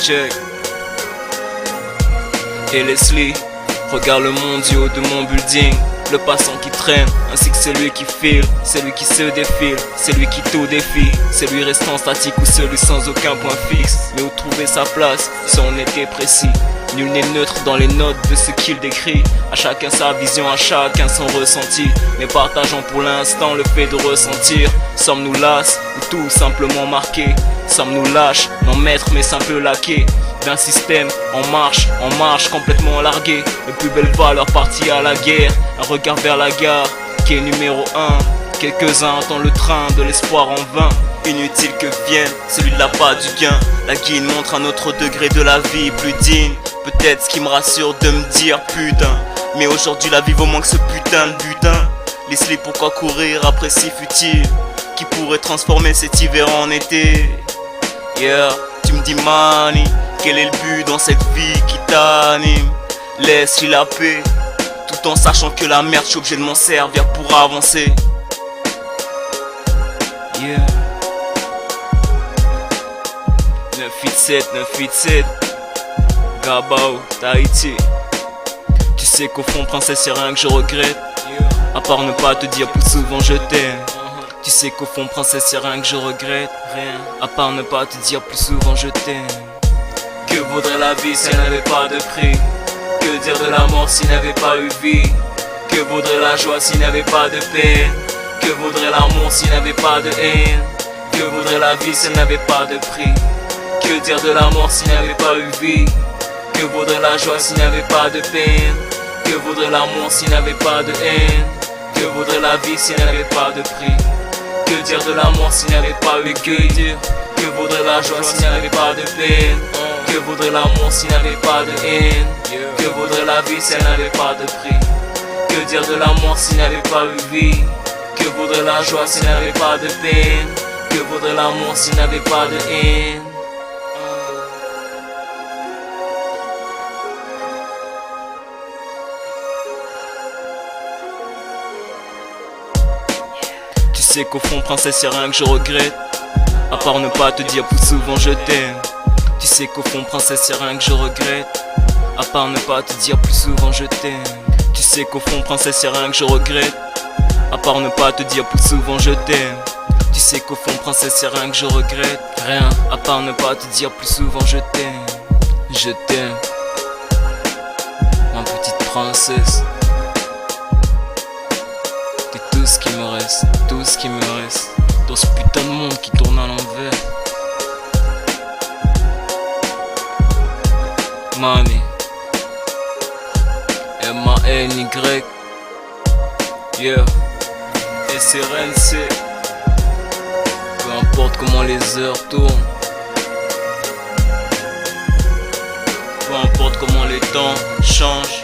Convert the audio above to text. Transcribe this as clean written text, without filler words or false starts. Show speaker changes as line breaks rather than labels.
check. Et Leslie, regarde le monde du haut de mon building. Le passant qui traîne, ainsi que celui qui file. Celui qui se défile, celui qui tout défie. Celui restant statique ou celui sans aucun point fixe. Mais où trouver sa place, si on était précis. Nul n'est neutre dans les notes de ce qu'il décrit. À chacun sa vision, à chacun son ressenti. Mais partageons pour l'instant le fait de ressentir. Sommes-nous lasses ou tout simplement marqués? Sommes-nous lâches, non maîtres mais simples laquais d'un système en marche complètement largué. Les plus belles valeurs parties à la guerre. Un regard vers la gare qui est numéro 1. Quelques-uns attendent le train de l'espoir en vain. Inutile que vienne celui de la pas du gain. La guine montre un autre degré de la vie plus digne. Peut-être ce qui me rassure de me dire putain. Mais aujourd'hui la vie vaut moins que ce putain de butin. Leslie, pourquoi courir après si futile? Qui pourrait transformer cet hiver en été? Yeah, tu me dis money, quel est le but dans cette vie qui t'anime? Laisse-lui la paix, tout en sachant que la merde, je suis obligé de m'en servir pour avancer. Yeah. 987, Gabao, Tahiti. Tu sais qu'au fond, princesse, y'a rien que je regrette. À part ne pas te dire plus souvent je t'aime. Tu sais qu'au fond, princesse, y'a rien que je regrette. Rien, à part ne pas te dire plus souvent je t'aime. Que vaudrait la vie si elle n'avait pas de prix? Que dire de la mort s'il n'avait pas eu vie? Que vaudrait la joie s'il n'avait pas de peine? Que vaudrait l'amour s'il n'avait pas de haine? Que vaudrait la vie si elle n'avait pas de prix? Que dire de la mort s'il n'avait pas eu vie? Que vaudrait la joie s'il n'avait pas de peine? Que vaudrait l'amour s'il n'avait pas de haine? Que vaudrait la vie s'il n'avait pas de prix? Que dire de l'amour s'il n'avait pas eu vie? Que vaudrait la joie s'il n'avait pas de peine? Que vaudrait l'amour s'il n'avait pas de haine? Que vaudrait la vie si elle n'avait pas de prix? Que dire de l'amour s'il n'avait pas eu vie? Que vaudrait la joie s'il n'avait pas de peine? Que vaudrait l'amour s'il n'avait pas de haine? Tu sais qu'au fond, princesse, y'a rien que je regrette. À part ne pas te dire plus souvent je t'aime. Tu sais qu'au fond, princesse, y'a rien que je regrette. À part ne pas te dire plus souvent je t'aime. Tu sais qu'au fond, princesse, y'a rien que je regrette. À part ne pas te dire plus souvent je t'aime. Tu sais qu'au fond, princesse, y'a rien que je regrette. Rien, à part ne pas te dire plus souvent je t'aime. Je t'aime, ma petite princesse. T'es tout ce qui me reste, tout ce qui me reste dans ce putain de monde qui tourne à l'envers. Money, M-A-N-Y, yeah, S-R-N-C. Peu importe comment les heures tournent, peu importe comment les temps changent.